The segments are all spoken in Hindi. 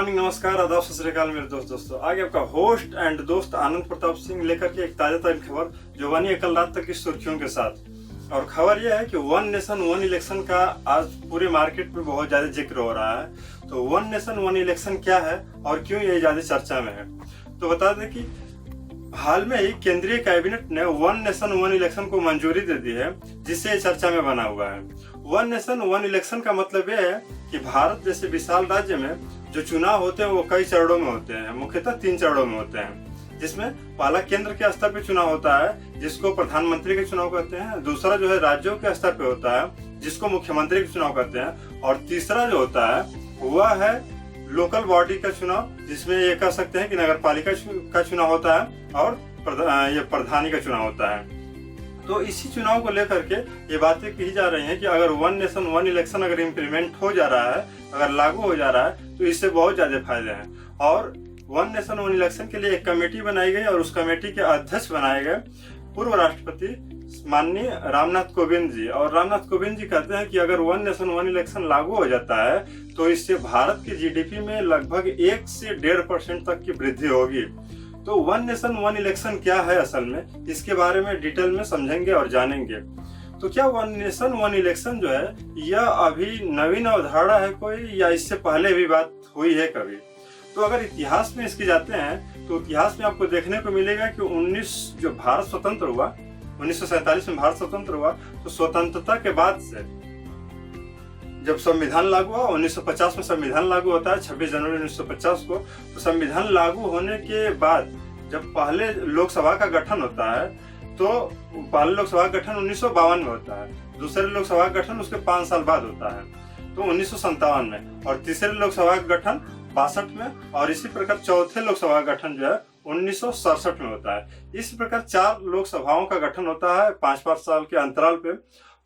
मॉर्निंग, नमस्कार, आदाब, सत श्री अकाल मेरे दोस्तों। आगे आपका होस्ट एंड दोस्त आनंद प्रताप सिंह लेकर के एक ताजा तरीन खबर जो बनी है कल रात तक की सुर्खियों के साथ। और खबर यह है कि वन नेशन वन इलेक्शन का आज पूरे मार्केट में बहुत ज्यादा जिक्र हो रहा है। तो वन नेशन वन इलेक्शन क्या है और क्यों ये ज्यादा चर्चा में है, तो बता दें कि हाल में ही केंद्रीय कैबिनेट ने वन नेशन वन इलेक्शन को मंजूरी दे दी है, जिससे ये चर्चा में बना हुआ है। वन नेशन वन इलेक्शन का मतलब यह है कि भारत जैसे विशाल राज्य में जो चुनाव होते हैं वो कई चरणों में होते हैं, मुख्यतः 3 चरणों में होते हैं, जिसमें पहला केंद्र के स्तर पर चुनाव होता है जिसको प्रधानमंत्री के चुनाव कहते हैं, दूसरा जो है राज्यों के स्तर पे होता है जिसको मुख्यमंत्री के चुनाव कहते हैं, और तीसरा जो होता है वह है लोकल बॉडी का चुनाव, जिसमें ये कह सकते हैं कि नगर पालिका का चुनाव होता है और ये प्रधानी का चुनाव होता है। तो इसी चुनाव को लेकर के ये बातें कही जा रही हैं कि अगर वन नेशन वन इलेक्शन अगर इम्प्लीमेंट हो जा रहा है, अगर लागू हो जा रहा है, तो इससे बहुत ज्यादा फायदे हैं। और वन नेशन वन इलेक्शन के लिए एक कमेटी बनाई गई और उस कमेटी के अध्यक्ष बनाए गए पूर्व राष्ट्रपति माननीय रामनाथ कोविंद जी। और रामनाथ कोविंद जी कहते हैं कि अगर वन नेशन वन इलेक्शन लागू हो जाता है तो इससे भारत की जीडीपी में लगभग 1 से 1.5% तक की वृद्धि होगी। तो वन नेशन वन इलेक्शन क्या है असल में, इसके बारे में डिटेल में समझेंगे और जानेंगे। तो क्या वन नेशन वन इलेक्शन जो है यह अभी नवीन अवधारणा है कोई, या इससे पहले भी बात हुई है कभी? तो अगर इतिहास में इसके जाते हैं तो इतिहास में आपको देखने को मिलेगा कि जो भारत स्वतंत्र हुआ 1947 में भारत स्वतंत्र हुआ, तो स्वतंत्रता के बाद से जब संविधान लागू हुआ 1950 में संविधान लागू होता है 26 जनवरी 1950 को। तो संविधान लागू होने के बाद जब पहले लोकसभा का गठन होता है तो पहले लोकसभा का गठन 1952 में होता है, दूसरे लोकसभा का गठन उसके 5 साल बाद होता है तो 1957 में, और तीसरे लोकसभा का गठन 62 में, और इसी प्रकार चौथे लोकसभा का गठन जो है 1967 में होता है। इस प्रकार 4 लोकसभाओं का गठन होता है 5-5 साल के अंतराल पे।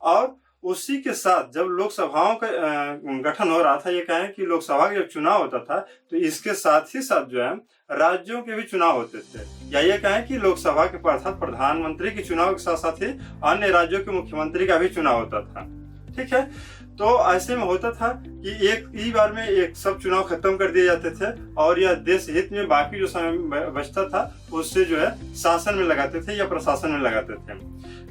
और उसी के साथ जब लोकसभाओं का गठन हो रहा था, ये कहें कि लोकसभा का जब चुनाव होता था तो इसके साथ ही साथ जो है राज्यों के भी चुनाव होते थे, या ये कहें कि लोकसभा के अर्थात प्रधानमंत्री के चुनाव के साथ साथ ही अन्य राज्यों के मुख्यमंत्री का भी चुनाव होता था। ठीक है, तो ऐसे में होता था कि एक ही बार में एक सब चुनाव खत्म कर दिए जाते थे और यह देश हित में बाकी जो समय बचता था उससे जो है शासन में लगाते थे या प्रशासन में लगाते थे।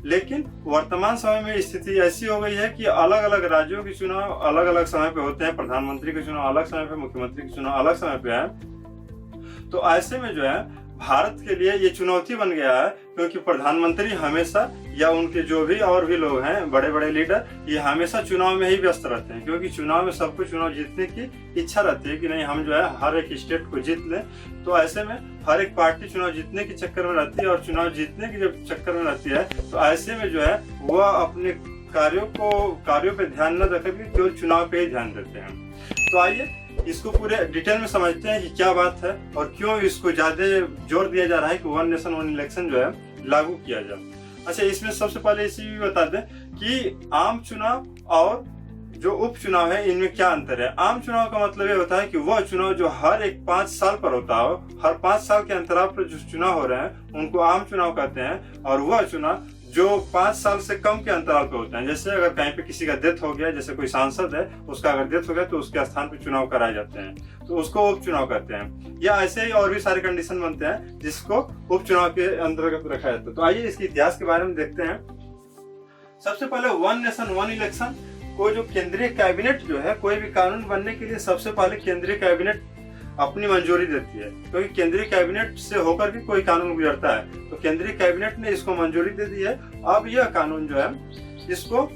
लेकिन वर्तमान समय में स्थिति ऐसी हो गई है कि अलग अलग राज्यों के चुनाव अलग अलग समय पे होते हैं, प्रधानमंत्री के चुनाव अलग समय पे, मुख्यमंत्री के चुनाव अलग समय पे है। तो ऐसे में जो है भारत के लिए ये चुनौती बन गया है, क्योंकि प्रधानमंत्री हमेशा या उनके जो भी और भी लोग हैं बड़े बड़े लीडर, ये हमेशा चुनाव में ही व्यस्त रहते हैं, क्योंकि चुनाव में सबको चुनाव जीतने की इच्छा रहती है कि नहीं हम जो है हर एक स्टेट को जीत लें। तो ऐसे में हर एक पार्टी चुनाव जीतने के चक्कर में रहती है, और चुनाव जीतने के जब चक्कर में रहती है तो ऐसे में जो है वह अपने कार्यों पे ध्यान न देकर के केवल चुनाव पे ही ध्यान देते हैं। तो आइए इसको पूरे डिटेल में समझते हैं कि क्या बात है और क्यों इसको ज्यादा जोर दिया जा रहा है कि वन नेशन वन इलेक्शन जो है लागू किया जाए। अच्छा, इसमें सबसे पहले इसी भी बता दें कि आम चुनाव और जो उपचुनाव है इनमें क्या अंतर है। आम चुनाव का मतलब ये होता है कि वह चुनाव जो हर एक 5 साल पर होता हो, हर 5 साल के अंतराल पर जो चुनाव हो रहे हैं उनको आम चुनाव कहते हैं। और वह चुनाव जो 5 साल से कम के अंतराल पे होते हैं, जैसे अगर कहीं पे किसी का डेथ हो गया, जैसे कोई सांसद है उसका अगर डेथ हो गया तो उसके स्थान पे चुनाव कराए जाते हैं, तो उसको उपचुनाव कहते हैं। या ऐसे ही और भी सारे कंडीशन बनते हैं जिसको उपचुनाव के अंतर्गत रखा जाता है। तो आइए इसके इतिहास के बारे में देखते हैं। सबसे पहले वन नेशन वन इलेक्शन को जो केंद्रीय कैबिनेट जो है, कोई भी कानून बनने के लिए सबसे पहले केंद्रीय कैबिनेट अपनी मंजूरी देती है, क्योंकि केंद्रीय कैबिनेट से होकर के कोई कानून गुजरता है। तो केंद्रीय कैबिनेट ने इसको मंजूरी दे दी है। अब यह कानून जो है इसको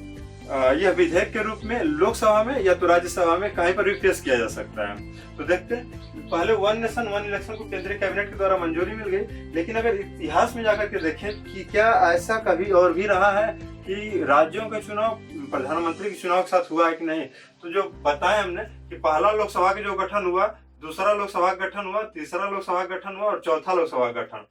यह विधेयक के रूप में लोकसभा में या तो राज्यसभा में कहीं पर भी पेश किया जा सकता है। तो देखते हैं, पहले वन नेशन वन इलेक्शन को केंद्रीय कैबिनेट के द्वारा मंजूरी मिल गई, लेकिन अगर इतिहास में जाकर के देखें कि क्या ऐसा कभी और भी रहा है कि राज्यों के चुनाव प्रधानमंत्री के चुनाव के साथ हुआ है कि नहीं। तो जो बताया हमने कि पहला लोकसभा का जो गठन हुआ, दूसरा लोकसभा का गठन हुआ, तीसरा लोकसभा का गठन हुआ और चौथा लोकसभा का गठन।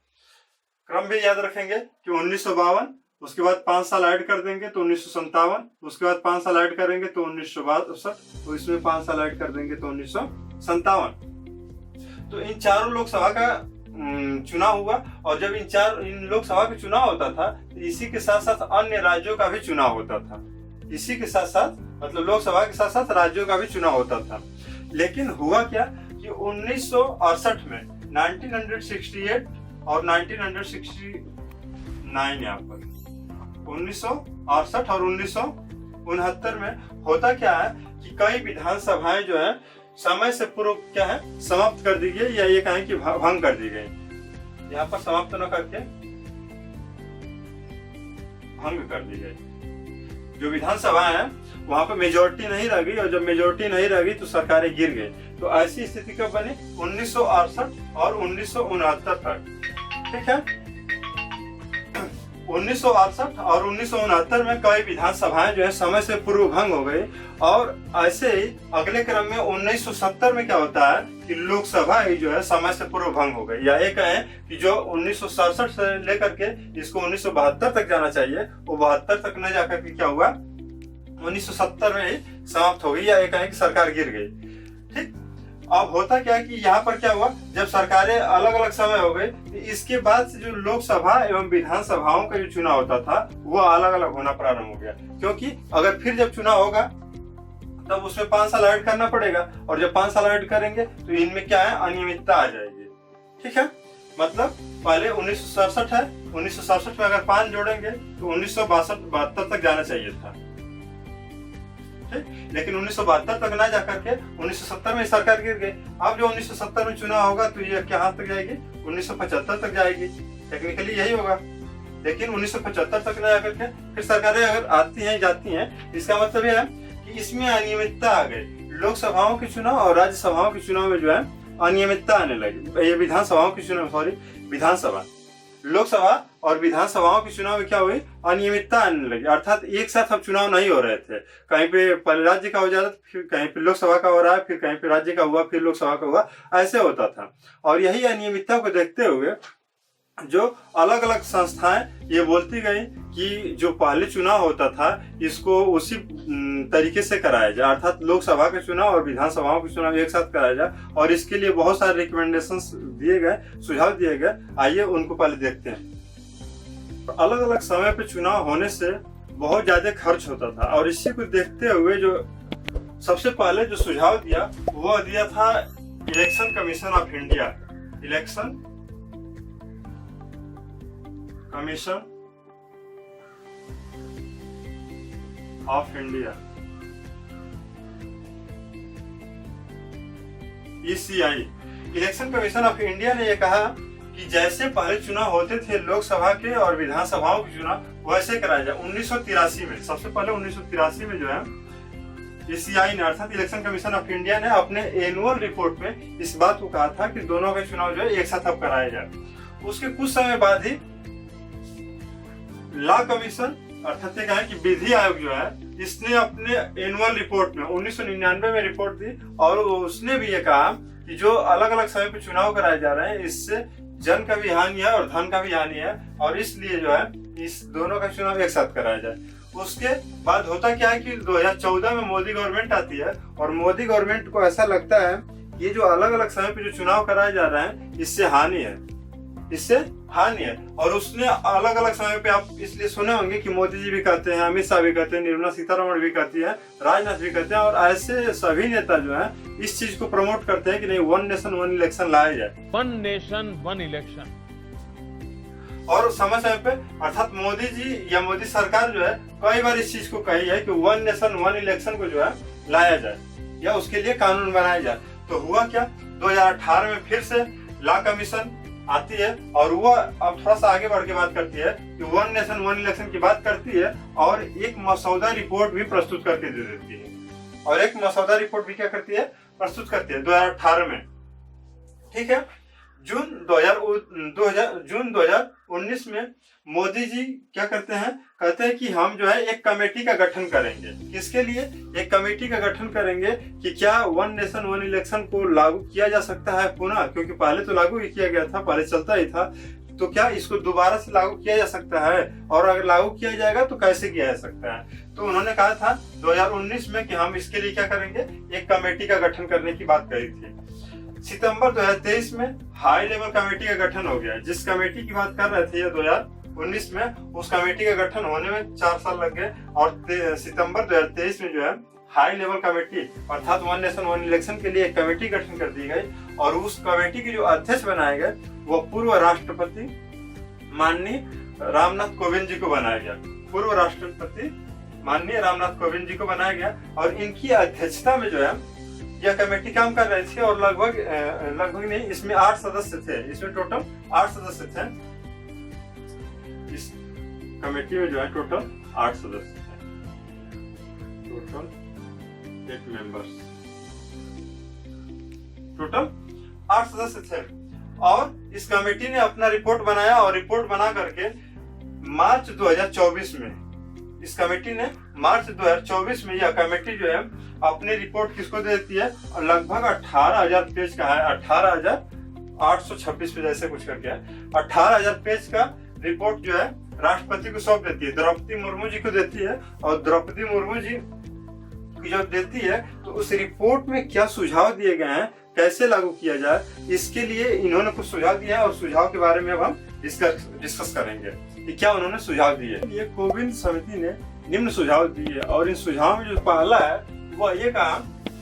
क्रम भी याद रखेंगे कि 1952, उसके बाद 5 साल ऐड कर देंगे तो 1957, उसके बाद 5 साल ऐड करेंगे तो 1962, तो इसमें 5 साल ऐड कर देंगे तो 1957। तो इन चारों लोकसभा का चुनाव हुआ। और जब इन लोकसभा का चुनाव होता था तो इसी के साथ साथ अन्य राज्यों का भी चुनाव होता था। इसी के साथ साथ मतलब लोकसभा के साथ साथ राज्यों का भी चुनाव होता था। लेकिन हुआ क्या कि 1968 में 1968 और 1969 यहाँ पर 1968 और 1969 में होता क्या है कि कई विधानसभाएं जो है समय से पूर्व क्या है समाप्त कर दी गई, या ये कहें कि भंग कर दी गई। यहाँ पर समाप्त न करके भंग कर दी गई। जो विधानसभा है वहां पर मेजोरिटी नहीं रह गई, और जब मेजोरिटी नहीं रह गई तो सरकारें गिर गई। तो ऐसी स्थिति कब बनी? 1968 और 1969 तक। ठीक है, 1968 और 1969 में कई विधानसभाएं जो है समय से पूर्व भंग हो गई। और ऐसे ही अगले क्रम में 1970 में क्या होता है कि लोकसभा ही जो है समय से पूर्व भंग हो गई, या एक है कि जो 1967 से लेकर के इसको 1972 तक जाना चाहिए, वो 72 तक न जाकर के क्या हुआ 1970 में ही समाप्त हो गई, या एक है कि सरकार गिर गई। ठीक, अब होता क्या है कि यहाँ पर क्या हुआ, जब सरकारें अलग अलग समय हो गई, इसके बाद से जो लोकसभा एवं विधानसभाओं का जो चुनाव होता था वो अलग अलग होना प्रारंभ हो गया। क्योंकि अगर फिर जब चुनाव होगा तब उसमें 5 साल ऐड करना पड़ेगा, और जब 5 साल ऐड करेंगे तो इनमें क्या है अनियमितता आ जाएगी। ठीक है, मतलब पहले 1967 है, 1967 में अगर 5 जोड़ेंगे तो 1972 तक जाना चाहिए था। लेकिन 1972 तक ना जाकर के 1970 में सरकार गिर गई। अब जो 1970 में चुनाव होगा तो ये क्या तक जाएगी 1975 तक जाएगी, टेक्निकली यही होगा। लेकिन 1975 तक ना जाकर के फिर सरकारें अगर आती हैं जाती हैं, इसका मतलब यह है कि इसमें अनियमितता आ गई। लोकसभाओं के चुनाव और राज्यसभाओं के चुनाव में जो है अनियमितता आने लगी। ये विधानसभाओं के चुनाव, सॉरी विधानसभा, लोकसभा और विधानसभाओं के चुनाव में क्या हुई अनियमितता आने लगी। अर्थात एक साथ अब चुनाव नहीं हो रहे थे, कहीं पे पहले राज्य का हो जाता, फिर कहीं पे लोकसभा का हो रहा है, फिर कहीं पे राज्य का हुआ, फिर लोकसभा का हुआ, ऐसे होता था। और यही अनियमितता को देखते हुए जो अलग अलग संस्थाएं ये बोलती गई कि जो पहले चुनाव होता था इसको उसी तरीके से कराया जाए, अर्थात लोकसभा के चुनाव और विधानसभाओं के चुनाव एक साथ कराया जाए। और इसके लिए बहुत सारे रिकमेंडेशंस दिए गए, सुझाव दिए गए। आइए उनको पहले देखते हैं। अलग अलग समय पे चुनाव होने से बहुत ज्यादा खर्च होता था, और इसी को देखते हुए जो सबसे पहले जो सुझाव दिया वो दिया था election commission of India. Election commission of India, ECI। Election commission of India ने यह कहा कि जैसे पहले चुनाव होते थे लोकसभा के और विधानसभाओं के चुनाव वैसे कराया जाए। 1983 में, सबसे पहले 1983 में जो है ECI ने अर्थात इलेक्शन कमीशन ऑफ इंडिया ने अपने एनुअल रिपोर्ट में इस बात को कहा था कि दोनों के चुनाव जो है एक साथ अब कराया जाए। उसके कुछ समय बाद ही लॉ कमीशन अर्थात ये कहा कि विधि आयोग जो है इसने अपने एनुअल रिपोर्ट में 1999 में रिपोर्ट दी, और उसने भी ये कहा कि जो अलग अलग समय पे चुनाव कराए जा रहे हैं इससे जन का भी हानि है और धन का भी हानि है, और इसलिए जो है इस दोनों का चुनाव एक साथ कराया जाए। उसके बाद होता क्या है कि 2014 में मोदी गवर्नमेंट आती है, और मोदी गवर्नमेंट को ऐसा लगता है कि ये जो अलग अलग समय पे जो चुनाव कराए जा रहे हैं इससे हानि है, इससे हानि है। और उसने अलग अलग समय पे आप इसलिए सुने होंगे कि मोदी जी भी कहते हैं, अमित शाह भी कहते हैं, निर्मला सीतारमण भी कहती है, राजनाथ भी कहते हैं, और ऐसे सभी नेता जो है इस चीज को प्रमोट करते हैं कि नहीं वन नेशन वन इलेक्शन लाया जाए, वन नेशन वन इलेक्शन। और समय समय पे अर्थात मोदी जी या मोदी सरकार जो है कई बार इस चीज को कही है कि वन नेशन वन इलेक्शन को जो है लाया जाए या उसके लिए कानून बनाया जाए। तो हुआ क्या, 2018 में फिर से लॉ कमीशन आती है, और वो अब थोड़ा सा आगे बढ़ के बात करती है कि वन नेशन वन इलेक्शन की बात करती है, और एक मसौदा रिपोर्ट भी प्रस्तुत करके दे देती है। और एक मसौदा रिपोर्ट भी क्या करती है, प्रस्तुत करती है 2018 में। ठीक है, जून 2019 में मोदी जी क्या करते हैं, कहते हैं कि हम जो है एक कमेटी का गठन करेंगे। किसके लिए एक कमेटी का गठन करेंगे कि क्या वन नेशन वन इलेक्शन को लागू किया जा सकता है पुनः, क्योंकि पहले तो लागू ही किया गया था, पहले चलता ही था, तो क्या इसको दोबारा से लागू किया जा सकता है, और अगर लागू किया जाएगा तो कैसे किया जा सकता है। तो उन्होंने कहा था 2019 में कि हम इसके लिए क्या करेंगे, एक कमेटी का गठन करने की बात कही थी। सितंबर 2023 में हाई लेवल कमेटी का गठन हो गया। जिस कमेटी की बात कर रहे थे 2019 में, उस कमेटी का गठन होने में 4 साल लग गए, और सितंबर 2023 में जो है हाई लेवल कमेटी अर्थात वन नेशन वन इलेक्शन के लिए एक कमेटी गठन कर दी गई और उस कमेटी के जो अध्यक्ष बनाए गए वो पूर्व राष्ट्रपति माननीय रामनाथ कोविंद जी को बनाया गया। पूर्व राष्ट्रपति माननीय रामनाथ कोविंद जी को बनाया गया और इनकी अध्यक्षता में जो है यह कमेटी काम कर रही थी और लगभग नहीं, इसमें 8 सदस्य थे। इसमें टोटल 8 सदस्य थे। इस कमेटी में जो है टोटल 8 सदस्य थे। टोटल 8 मेंबर्स, टोटल 8 सदस्य थे और इस कमेटी ने अपना रिपोर्ट बनाया और रिपोर्ट बना करके मार्च 2024 में इस कमेटी ने मार्च 2024 में यह कमेटी जो है अपनी रिपोर्ट किसको देती है, लगभग 18,000 पेज का है, 18,826 पेज ऐसे कुछ करके है। 18,000 पेज का रिपोर्ट जो है राष्ट्रपति को सौंप देती है, द्रौपदी मुर्मू जी को देती है और द्रौपदी मुर्मू जी जब देती है तो उस रिपोर्ट में क्या सुझाव दिए गए हैं, कैसे लागू किया जाए, इसके लिए इन्होंने कुछ सुझाव दिया है और सुझाव के बारे में अब हम डिस्कस करेंगे कि क्या उन्होंने सुझाव दिए। ये कोविंद समिति ने निम्न सुझाव दिए और इन सुझाव में जो पहला है वह ये कहा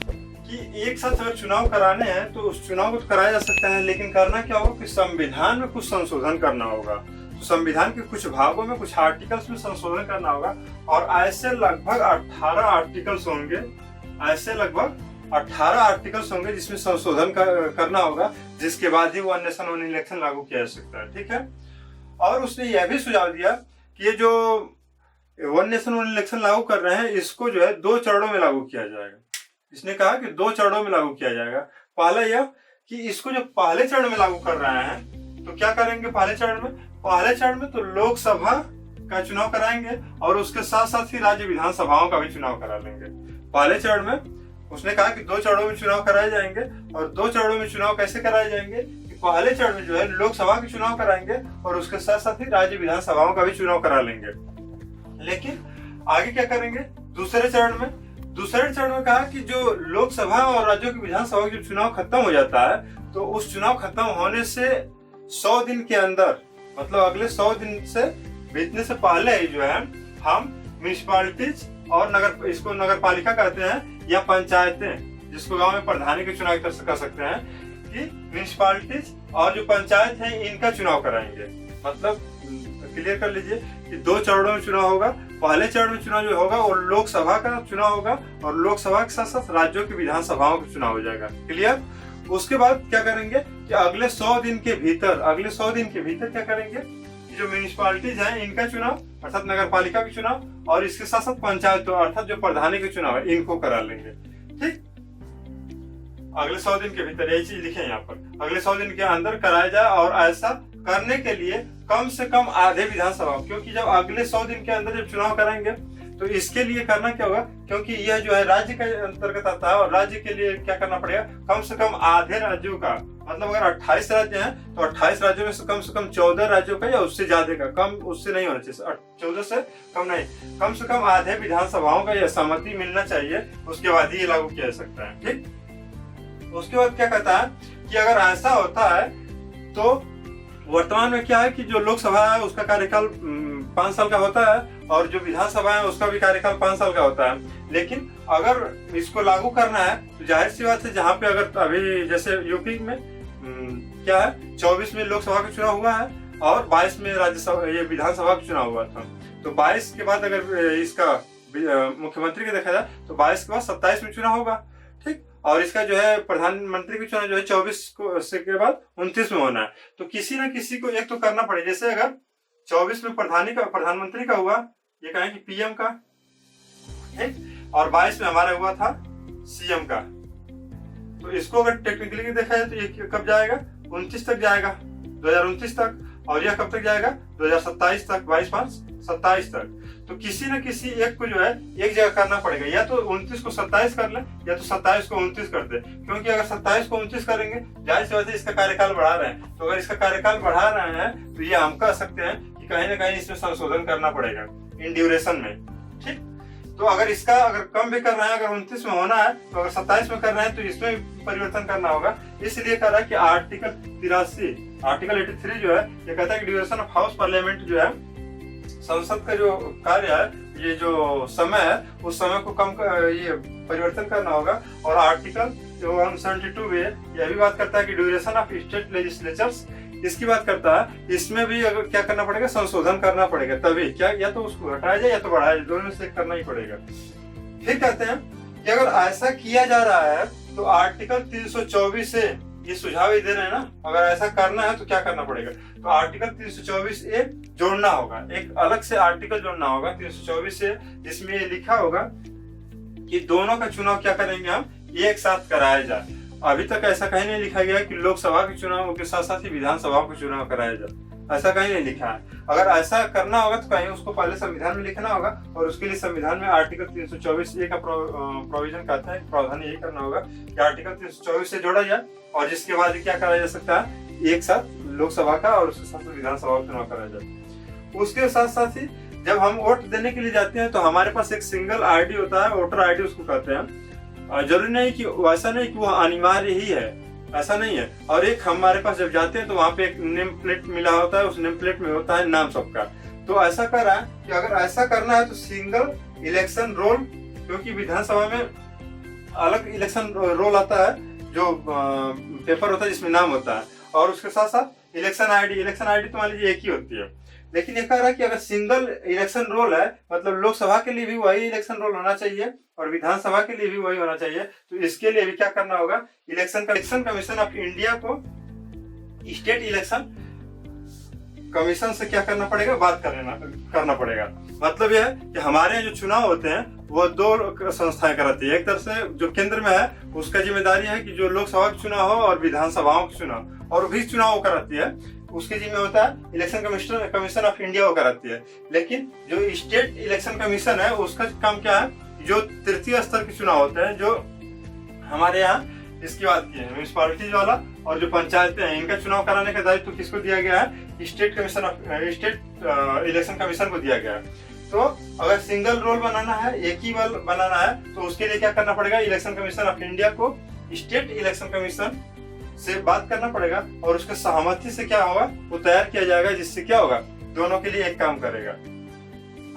कि एक साथ अगर चुनाव कराने हैं तो उस चुनाव को तो कराया जा सकता है, लेकिन करना क्या होगा कि संविधान में कुछ संशोधन करना होगा। तो संविधान के कुछ भागों में, कुछ आर्टिकल्स में संशोधन करना होगा और ऐसे लगभग 18 आर्टिकल्स होंगे, ऐसे लगभग 18 आर्टिकल्स होंगे जिसमें संशोधन करना होगा, जिसके बाद ही वन नेशन वन इलेक्शन लागू किया जा सकता है। ठीक है। और उसने यह भी सुझाव दिया कि ये जो वन नेशन वन इलेक्शन लागू कर रहे हैं इसको जो है 2 चरणों में लागू किया जाएगा। इसने कहा कि 2 चरणों में लागू किया जाएगा। पहला यह कि इसको जो पहले चरण में लागू कर रहे हैं तो क्या करेंगे, पहले चरण में तो लोकसभा का चुनाव कराएंगे और उसके साथ साथ ही राज्य विधानसभाओं का भी चुनाव करा लेंगे। पहले चरण में उसने कहा कि 2 चरणों में चुनाव कराए जाएंगे और 2 चरणों में चुनाव कैसे कराए जाएंगे कि पहले चरण में जो है लोकसभा के चुनाव कराएंगे और उसके साथ साथ ही राज्य विधानसभाओं का भी चुनाव करा लेंगे। लेकिन आगे क्या करेंगे, दूसरे चरण में कहा कि जो लोकसभा और राज्यों की विधानसभा का जो चुनाव खत्म हो जाता है तो उस चुनाव खत्म होने से 100 दिन के अंदर, मतलब अगले 100 दिन से बीतने से पहले ही जो है हम म्युनिसिपालिटीज और इसको नगर पालिका कहते हैं या पंचायतें, जिसको गांव में प्रधानी के चुनाव कर सकते हैं, कि म्युनिसिपालिटीज और जो पंचायत है इनका चुनाव कराएंगे। मतलब क्लियर कर लीजिए कि 2 चरणों में चुनाव होगा। पहले चरण में चुनाव जो होगा वो लोकसभा का चुनाव होगा और लोकसभा के साथ साथ राज्यों की विधानसभाओं का चुनाव हो जाएगा। क्लियर। उसके बाद क्या करेंगे कि अगले 100 दिन के भीतर क्या करेंगे कि जो म्युनिसिपालिटीज हैं इनका चुनाव अर्थात नगर पालिका के चुनाव और इसके साथ साथ पंचायतों अर्थात जो प्रधानी के चुनाव है इनको करा लेंगे। ठीक, अगले 100 दिन के भीतर, यही चीज लिखे यहाँ पर, अगले 100 दिन के अंदर कराया जाए। और ऐसा करने के लिए कम से कम आधे विधानसभा, क्योंकि जब अगले 100 दिन के अंदर जब चुनाव कराएंगे तो इसके लिए करना क्या होगा, क्योंकि यह जो है राज्य के अंतर्गत आता है और राज्य के लिए क्या करना पड़ेगा, कम से कम आधे राज्यों का, मतलब अगर 28 राज्य हैं तो 28 राज्यों में से कम 14 राज्यों का या उससे ज्यादा का, कम उससे नहीं होना चाहिए, 14 से कम नहीं, कम से कम आधे विधानसभाओं का यह सहमति मिलना चाहिए, उसके बाद ही ये लागू किया जा सकता है। ठीक। उसके बाद क्या कहता है कि अगर ऐसा होता है तो वर्तमान में क्या है कि जो लोकसभा है उसका कार्यकाल 5 साल का होता है और जो विधानसभा है उसका भी कार्यकाल 5 साल का होता है। लेकिन अगर इसको लागू करना है तो जाहिर सी बात है, जहाँ पे अगर अभी जैसे यूपी में क्या है 24 में लोकसभा का चुनाव हुआ है और 22 में राज्यसभा ये विधानसभा का चुनाव हुआ था, तो 22 के बाद अगर इसका मुख्यमंत्री का देखा जाए तो 22 के बाद 27 में चुनाव होगा। ठीक। और इसका जो है प्रधानमंत्री का चुनाव जो है 24 के बाद 29 में होना है। तो किसी न किसी को एक तो करना पड़े, जैसे अगर 24 में प्रधानमंत्री का हुआ, ये कहें कि पीएम का, ठीक, और 22 में हमारा हुआ था सीएम का, तो इसको अगर टेक्निकली देखा जाए तो ये कब जाएगा, 29 तक जाएगा, 2029 तक, और यह कब तक जाएगा, 2027 तक, 22/5/27 तक। तो किसी न किसी एक को जो है एक जगह करना पड़ेगा, या तो 29 को 27 कर ले या तो 27 को 29 कर दे, क्योंकि अगर 27 को 29 करेंगे जाहिर सी बात है इसका कार्यकाल बढ़ा रहे हैं, तो अगर इसका कार्यकाल बढ़ा रहे हैं तो ये हम कह सकते हैं कि कहीं ना कहीं इसमें संशोधन करना पड़ेगा इन ड्यूरेशन में। ठीक। तो अगर इसका कम भी कर रहे हैं, अगर 29 में होना है तो अगर 27 में कर रहे हैं तो इसमें परिवर्तन करना होगा। इसलिए कह रहा है कि आर्टिकल 83 जो है ये कहता है कि ड्यूरेशन ऑफ हाउस पार्लियामेंट जो है संसद का जो कार्य है ये जो समय है उस समय को ये परिवर्तन करना होगा। और आर्टिकल जो 172 में यह भी बात करता है कि ड्यूरेशन ऑफ स्टेट लेजिस्लेचर्स, इसकी बात करता है, इसमें भी अगर क्या करना पड़ेगा, संशोधन करना पड़ेगा, तभी क्या या तो उसको हटाया जाए या तो बढ़ाया जाए, दोनों में से करना ही पड़ेगा। फिर कहते हैं कि अगर ऐसा किया जा रहा है तो आर्टिकल 324 से ये सुझाव ही दे रहे हैं ना, अगर ऐसा करना है तो क्या करना पड़ेगा, तो आर्टिकल 324A जोड़ना होगा, एक अलग से आर्टिकल जोड़ना होगा 324 से, जिसमें ये लिखा होगा कि दोनों का चुनाव क्या करेंगे हम, एक साथ कराया जाए। अभी तक ऐसा कहीं नहीं लिखा गया कि लोकसभा के चुनाव के साथ साथ ही विधानसभा के चुनाव कराया जाए, ऐसा कहीं नहीं लिखा है। अगर ऐसा करना होगा तो कहीं उसको पहले संविधान में लिखना होगा, और उसके लिए संविधान में आर्टिकल 324A का प्रोविजन कहता है, प्रावधान यही करना होगा कि आर्टिकल 324 से जोड़ा जाए, और जिसके बाद क्या कराया जा सकता है, एक साथ लोकसभा का और उसके साथ विधानसभा का चुनाव कराया जाए। उसके साथ साथ ही जब हम वोट देने के लिए जाते हैं तो हमारे पास एक सिंगल आईडी होता है, वोटर आईडी उसको कहते हैं। जरूरी नहीं कि ऐसा नहीं कि वो अनिवार्य ही है, ऐसा नहीं है। और एक हमारे पास जब जाते हैं तो वहाँ पे एक नेम प्लेट मिला होता है, उस नेम प्लेट में होता है नाम सबका। तो ऐसा कर रहा है कि अगर ऐसा करना है तो सिंगल इलेक्शन रोल, क्योंकि विधानसभा में अलग इलेक्शन रोल आता है जो पेपर होता है जिसमें नाम होता है, और उसके साथ साथ इलेक्शन आईडी तो मान लीजिए एक ही होती है। लेकिन ये कह रहा है कि अगर सिंगल इलेक्शन रोल है, मतलब लोकसभा के लिए भी वही इलेक्शन रोल होना चाहिए और विधानसभा के लिए भी वही होना चाहिए, तो इसके लिए भी क्या करना होगा, इलेक्शन कमीशन ऑफ इंडिया को स्टेट इलेक्शन कमीशन से क्या करना पड़ेगा, बात करना पड़ेगा। मतलब यह है कि हमारे यहाँ जो चुनाव होते हैं वो दो संस्थाएं कराती है। एक तरफ से जो केंद्र में है उसका जिम्मेदारी है कि जो लोकसभा के चुनाव हो और विधानसभाओं के चुनाव, और भी चुनाव कराती है, उसके जिम्मे होता है इलेक्शन कमीशन ऑफ इंडिया वो कराती है। लेकिन जो स्टेट इलेक्शन कमीशन है उसका काम क्या है, जो तृतीय स्तर के चुनाव होते हैं, जो हमारे यहाँ इसकी बात की है म्यूनिसिपालिटीज वाला और जो पंचायतें हैं, इनका चुनाव कराने का दायित्व तो किसको दिया गया है, स्टेट इलेक्शन कमीशन को दिया गया है। तो अगर सिंगल रोल बनाना है, एक ही रोल बनाना है, तो उसके लिए क्या करना पड़ेगा, इलेक्शन कमीशन ऑफ इंडिया को स्टेट इलेक्शन कमीशन से बात करना पड़ेगा, और उसके सहमति से क्या होगा, वो तैयार किया जाएगा, जिससे क्या होगा, दोनों के लिए एक काम करेगा।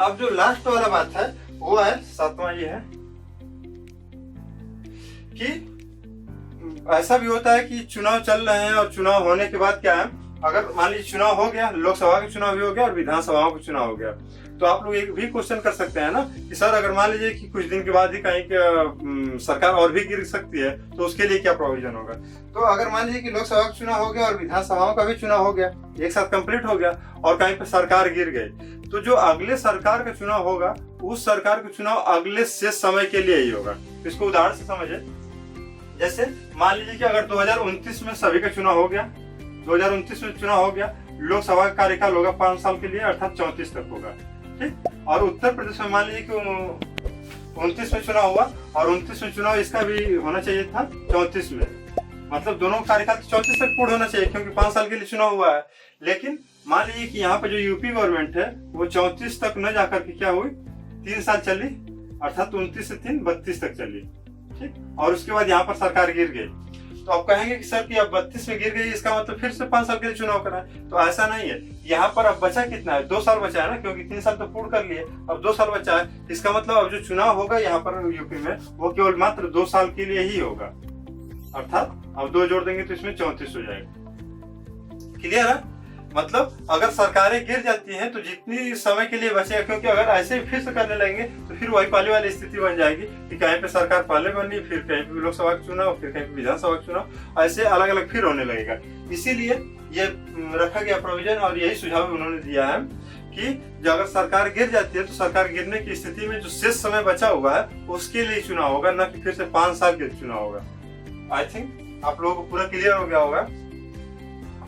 अब जो लास्ट वाला बात है वो है 7वां, ये है कि ऐसा भी होता है कि चुनाव चल रहे हैं और चुनाव होने के बाद क्या है, अगर मान लीजिए चुनाव हो गया, लोकसभा का चुनाव भी हो गया और विधानसभाओं का चुनाव हो गया, तो आप लोग एक भी क्वेश्चन कर सकते हैं ना कि सर अगर मान लीजिए कि कुछ दिन के बाद ही कहीं सरकार और भी गिर सकती है तो उसके लिए क्या प्रोविजन होगा। तो अगर मान लीजिए कि लोकसभा का चुनाव हो गया और विधानसभाओं का भी चुनाव हो गया, एक साथ कंप्लीट हो गया, और कहीं पर सरकार गिर गई, तो जो अगले सरकार का चुनाव होगा उस सरकार का चुनाव अगले शेष समय के लिए ही होगा। इसको उदाहरण से समझे, जैसे मान लीजिए कि अगर 2029 में सभी का चुनाव हो गया, 2029 में चुनाव हो गया, लोकसभा का कार्यकाल होगा 5 साल के लिए, अर्थात 34 तक होगा, ठीक। और उत्तर प्रदेश में मान लीजिए कि 29 में चुनाव हुआ और 29 में चुनाव इसका भी होना चाहिए था 34 में, मतलब दोनों कार्यकाल 34 तक पूर्ण होना चाहिए, क्योंकि 5 साल के लिए चुनाव हुआ है। लेकिन मान लीजिए कि यहाँ पे जो यूपी गवर्नमेंट है वो 34 तक न जाकर के क्या हुई, 3 साल चली, अर्थात 29 से 3 32 तक चली, ठीक। और उसके बाद यहाँ पर सरकार गिर गई, तो आप कहेंगे कि सर कि अब 32 में गिर गई, इसका मतलब फिर से 5 साल के लिए चुनाव कराएं, तो ऐसा नहीं है। यहाँ पर अब बचा कितना है, 2 साल बचा है ना, क्योंकि 3 साल तो पूर्ण कर लिए, अब 2 साल बचा है। इसका मतलब अब जो चुनाव होगा यहाँ पर यूपी में वो केवल मात्र 2 साल के लिए ही होगा, अर्थात अब 2 जोड़ देंगे तो इसमें 34 हो जाएगा। क्लियर है? मतलब अगर सरकारें गिर जाती हैं तो जितनी समय के लिए बचेगा, क्योंकि अगर ऐसे फिर से करने लगेंगे तो फिर वही पहले वाली स्थिति बन जाएगी कि कहीं पे सरकार पहले बनी, फिर कहीं पे लोकसभा का चुनाव, फिर कहीं पे विधानसभा का चुनाव, ऐसे अलग अलग फिर होने लगेगा। इसीलिए ये रखा गया प्रोविजन, और यही सुझाव उन्होंने दिया है कि जो अगर सरकार गिर जाती है तो सरकार गिरने की स्थिति में जो शेष समय बचा हुआ है उसके लिए चुनाव होगा, न कि फिर से 5 साल के चुनाव होगा। आई थिंक आप लोगों को पूरा क्लियर हो गया होगा।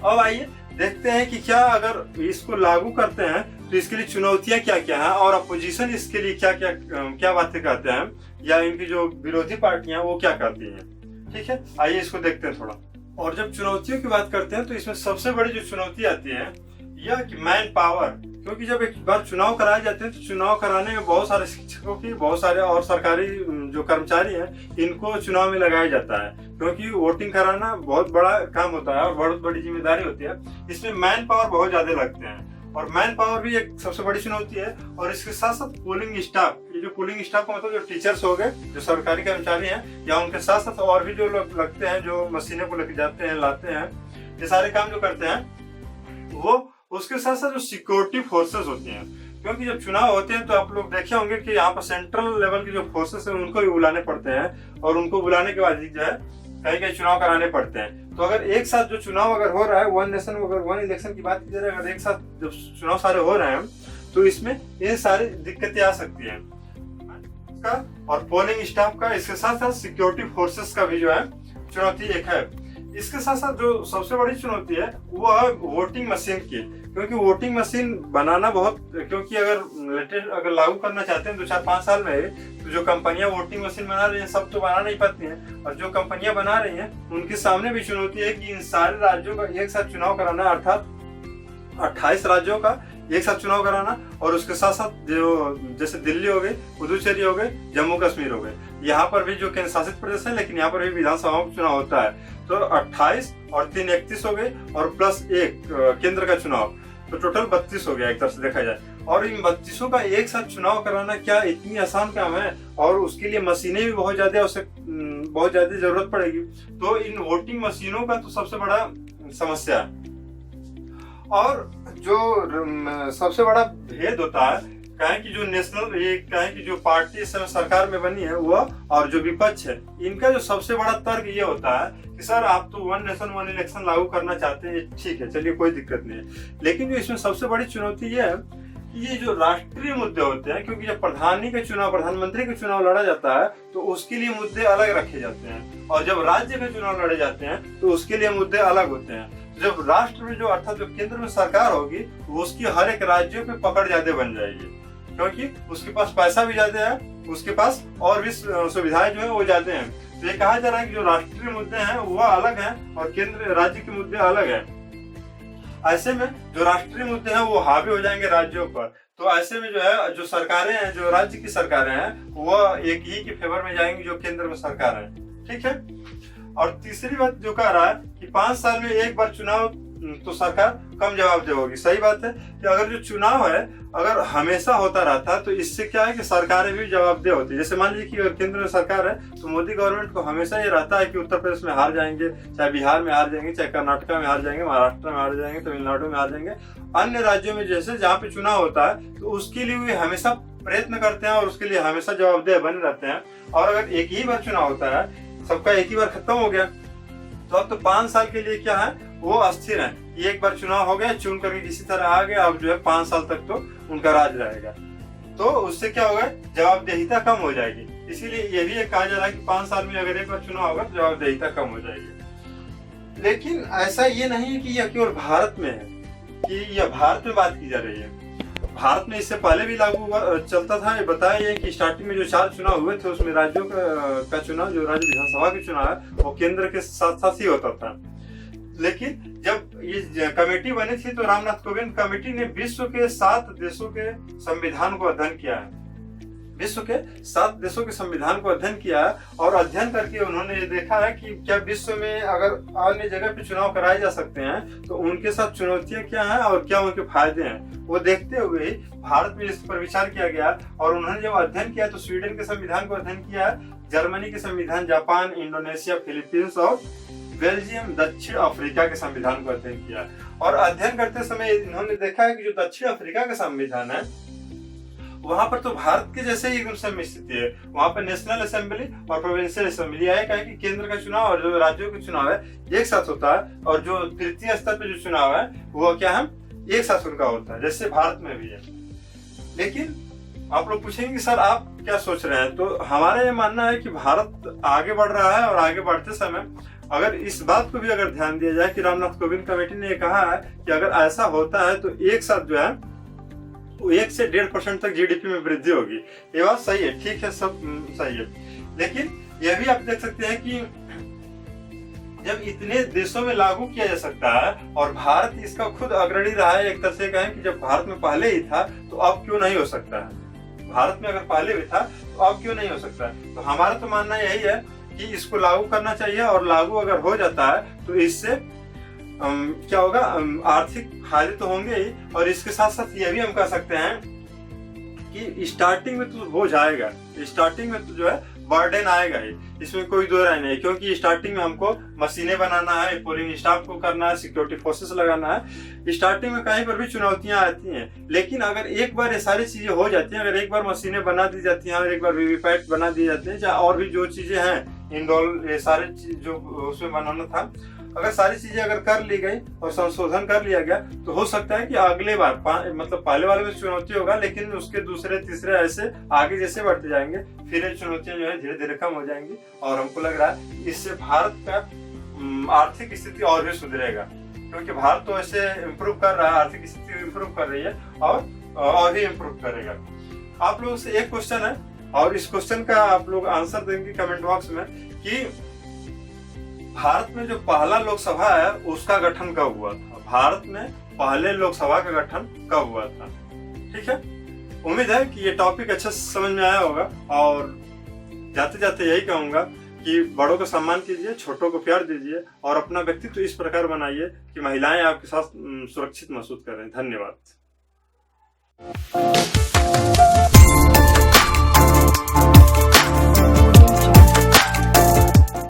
अब आइए देखते हैं कि क्या अगर इसको लागू करते हैं तो इसके लिए चुनौतियां क्या क्या हैं, और अपोजिशन इसके लिए क्या बातें कहते हैं, या इनकी जो विरोधी पार्टियां वो क्या कहती हैं। ठीक है, आइए इसको देखते हैं थोड़ा। और जब चुनौतियों की बात करते हैं तो इसमें सबसे बड़ी जो चुनौती आती है यह कि मैन पावर, क्योंकि जब एक बार चुनाव कराए जाते हैं तो चुनाव कराने में बहुत सारे शिक्षकों की, बहुत सारे और सरकारी जो कर्मचारी हैं इनको चुनाव में लगाया जाता है, क्योंकि वोटिंग कराना बहुत बड़ा काम होता है और बहुत बड़ी जिम्मेदारी होती है। इसमें मैन पावर बहुत ज्यादा लगते हैं, और मैन पावर भी एक सबसे बड़ी चुनौती है। और इसके साथ साथ पोलिंग स्टाफ, ये जो पोलिंग स्टाफ का मतलब जो टीचर्स हो गए, जो सरकारी कर्मचारी हैं, या उनके साथ साथ और भी जो लोग लगते हैं, जो मशीनें को लेके जाते हैं, लाते हैं, ये सारे काम जो करते हैं, वो उसके साथ साथ जो सिक्योरिटी फोर्सेस होती हैं, क्योंकि जब चुनाव होते हैं तो आप लोग देखे होंगे कि यहाँ पर सेंट्रल लेवल की जो फोर्सेस है उनको भी बुलाने पड़ते हैं, और उनको बुलाने के बाद जो है कहीं कहीं चुनाव कराने पड़ते हैं। तो अगर एक साथ जो चुनाव अगर हो रहा है, वन नेशन अगर वन इलेक्शन की बात की जाए, अगर एक साथ जब चुनाव सारे हो रहे हैं तो इसमें ये सारी दिक्कतें आ सकती हैं और पोलिंग स्टाफ का, इसके साथ साथ सिक्योरिटी फोर्सेस का भी जो है चुनौती एक है। इसके साथ साथ जो सबसे बड़ी चुनौती है वो है वोटिंग मशीन की, क्योंकि वोटिंग मशीन बनाना बहुत, क्योंकि अगर लेटेस्ट अगर लागू करना चाहते हैं 2-4-5 साल में, तो जो कंपनियां वोटिंग मशीन बना रही हैं सब तो बना नहीं पाती हैं, और जो कंपनियां बना रही हैं उनके सामने भी चुनौती है कि इन सारे राज्यों का एक साथ चुनाव कराना, अर्थात 28 राज्यों का एक साथ चुनाव कराना, और उसके साथ साथ जो जैसे दिल्ली हो गई, पुदुचेरी हो गई, जम्मू कश्मीर हो गई, यहाँ पर भी जो केंद्र शासित प्रदेश है, लेकिन यहाँ पर भी विधानसभाओं का चुनाव होता है। तो 28 और 3 31 हो गए, और प्लस 1 केंद्र का चुनाव, तो टोटल 32 हो गया एक तरह से देखा जाए। और इन 32 का एक साथ चुनाव कराना क्या इतनी आसान काम है, और उसके लिए मशीनें भी बहुत ज्यादा, उसे बहुत ज्यादा जरूरत पड़ेगी। तो इन वोटिंग मशीनों का तो सबसे बड़ा समस्या है। और जो सबसे बड़ा भेद होता है, कहें कि जो नेशनल, ये कहें कि जो पार्टी इस समय सरकार में बनी है वह, और जो विपक्ष है, इनका जो सबसे बड़ा तर्क ये होता है कि सर आप तो वन नेशन वन इलेक्शन लागू करना चाहते हैं, ठीक है, चलिए कोई दिक्कत नहीं है, लेकिन जो इसमें सबसे बड़ी चुनौती ये है कि ये जो राष्ट्रीय मुद्दे होते हैं, क्योंकि जब प्रधानमंत्री का चुनाव लड़ा जाता है तो उसके लिए मुद्दे अलग रखे जाते हैं, और जब राज्य के चुनाव लड़े जाते हैं तो उसके लिए मुद्दे अलग होते हैं। जब राष्ट्र में जो, अर्थात जो केंद्र में सरकार होगी, वो उसकी हर एक राज्यों पे पकड़ ज्यादा बन जाएगी, क्योंकि उसके पास पैसा भी ज्यादा है, उसके पास और भी सुविधाएं जो है वो ज्यादा हैं। तो ये कहा जा रहा है कि जो राष्ट्रीय मुद्दे हैं वो अलग हैं और केंद्र राज्य के मुद्दे अलग हैं। ऐसे में जो राष्ट्रीय मुद्दे हैं वो हावी हो जाएंगे राज्यों पर, तो ऐसे में जो है जो सरकारें हैं, जो राज्य की सरकारें हैं, वो एक ही के फेवर में जाएंगी जो केंद्र में सरकार है, ठीक है। और तीसरी बात जो कह रहा है कि 5 साल में एक बार चुनाव, तो सरकार कम जवाबदेह होगी। सही बात है कि अगर जो चुनाव है अगर हमेशा होता रहता तो इससे क्या है कि सरकारें भी जवाबदेह होती। जैसे मान लीजिए कि अगर केंद्र में सरकार है तो मोदी गवर्नमेंट को हमेशा ये रहता है कि उत्तर प्रदेश में हार जाएंगे, चाहे बिहार में हार जाएंगे, चाहे कर्नाटका में हार जाएंगे, महाराष्ट्र में हार जाएंगे, तमिलनाडु में हार जाएंगे, अन्य राज्यों में जैसे जहाँ पे चुनाव होता है तो उसके लिए वे हमेशा प्रयत्न करते हैं और उसके लिए हमेशा जवाबदेह बने रहते हैं। और अगर एक ही बार चुनाव होता है, सबका एक ही बार खत्म हो गया, तो अब तो 5 साल के लिए क्या है वो अस्थिर है। एक बार चुनाव हो गया, चुन करके किसी तरह आ गया, अब जो है 5 साल तक तो उनका राज रहेगा। तो उससे क्या होगा, जवाबदेहिता कम हो जाएगी। इसीलिए ये भी कहा जा रहा है कि 5 साल में अगर एक बार चुनाव होगा तो जवाबदेहिता कम हो जाएगी। लेकिन ऐसा ये नहीं है कि यह केवल भारत में है, कि यह भारत में बात की जा रही है। भारत में इससे पहले भी लागू चलता था। ये बताया कि स्टार्टिंग में जो 4 चुनाव हुए थे उसमें राज्यों का चुनाव, जो राज्य विधानसभा के चुनाव है वो केंद्र के साथ साथ ही होता था। लेकिन जब ये कमेटी बनी थी तो रामनाथ कोविंद कमेटी ने विश्व के 7 देशों के संविधान को अध्ययन किया है। विश्व के 7 देशों के संविधान को अध्ययन किया है और अध्ययन करके उन्होंने ये देखा है कि क्या विश्व में अगर अन्य जगह पे चुनाव कराए जा सकते हैं तो उनके साथ चुनौतियां क्या हैं और क्या उनके फायदे हैं। वो देखते हुए भारत में इस पर विचार किया गया और उन्होंने जब अध्ययन किया तो स्वीडन के संविधान को अध्ययन किया, जर्मनी के संविधान, जापान, इंडोनेशिया, फिलीपींस और बेल्जियम, दक्षिण अफ्रीका के संविधान को अध्ययन किया। और अध्ययन करते समय इन्होंने देखा है कि जो दक्षिण अफ्रीका का संविधान है वहां पर तो भारत के जैसे ही एकदम सेम स्थिति है। वहां पर नेशनल असेंबली और प्रोविंशियल असेंबली है कि केंद्र का चुनाव और जो राज्यों का चुनाव है एक साथ होता है, और जो तृतीय स्तर पे जो चुनाव है वो क्या है एक साथ उनका होता है, जैसे भारत में भी है। लेकिन आप लोग पूछेंगे कि सर आप क्या सोच रहे हैं, तो हमारा ये मानना है कि भारत आगे बढ़ रहा है और आगे बढ़ते समय अगर इस बात को भी अगर ध्यान दिया जाए कि रामनाथ कोविंद कमेटी ने कहा है कि अगर ऐसा होता है तो एक साथ जो है 1 से 1.5% तक जीडीपी में वृद्धि होगी। ये बात सही है, ठीक है, सब सही है। लेकिन यह भी आप देख सकते हैं कि जब इतने देशों में लागू किया जा सकता है और भारत इसका खुद अग्रणी रहा है, एक तरह से कहें कि जब भारत में पहले ही था तो अब क्यों नहीं हो सकता है। भारत में अगर पहले भी था तो अब क्यों नहीं हो सकता है। तो हमारा तो मानना यही है कि इसको लागू करना चाहिए और लागू अगर हो जाता है तो इससे क्या होगा, आर्थिक फायदे तो होंगे ही, और इसके साथ साथ ये भी हम कह सकते हैं कि स्टार्टिंग में तो बोझ आएगा, स्टार्टिंग में तो जो है बर्डन आएगा ही, इसमें कोई दो राय नहीं, क्योंकि स्टार्टिंग में हमको मशीनें बनाना है, पूलिंग स्टाफ को करना है, सिक्योरिटी फोर्सेस लगाना है। स्टार्टिंग में कहीं पर भी चुनौतियां आती हैं, लेकिन अगर एक बार ये सारी चीजें हो जाती हैं, अगर एक बार मशीनें बना दी जाती हैं और एक बार वीवीपैट बना दी जाती है, चाहे और भी जो चीजें हैं इनरोल, ये सारे चीज जो उसमें बनाना था, अगर सारी चीजें अगर कर ली गई और संशोधन कर लिया गया, तो हो सकता है कि अगले बार मतलब पहले वाले में चुनौती होगा, लेकिन उसके दूसरे तीसरे ऐसे आगे जैसे बढ़ते जाएंगे, फिर ये चुनौतियां जो है धीरे धीरे कम हो जाएंगी। और हमको लग रहा है इससे भारत का आर्थिक स्थिति और भी सुधरेगा, क्योंकि भारत तो ऐसे इम्प्रूव कर रहा है, आर्थिक स्थिति इम्प्रूव कर रही है और भी इम्प्रूव करेगा। आप लोगों से एक क्वेश्चन है, और इस क्वेश्चन का आप लोग आंसर देंगे कमेंट बॉक्स में, कि भारत में जो पहला लोकसभा है उसका गठन कब हुआ था? भारत में पहले लोकसभा का गठन कब हुआ था? ठीक है, उम्मीद है कि ये टॉपिक अच्छा समझ में आया होगा, और जाते जाते यही कहूंगा कि बड़ों का सम्मान कीजिए, छोटों को प्यार दीजिए, और अपना व्यक्तित्व इस प्रकार बनाइए कि महिलाएं आपके साथ सुरक्षित महसूस करें। धन्यवाद।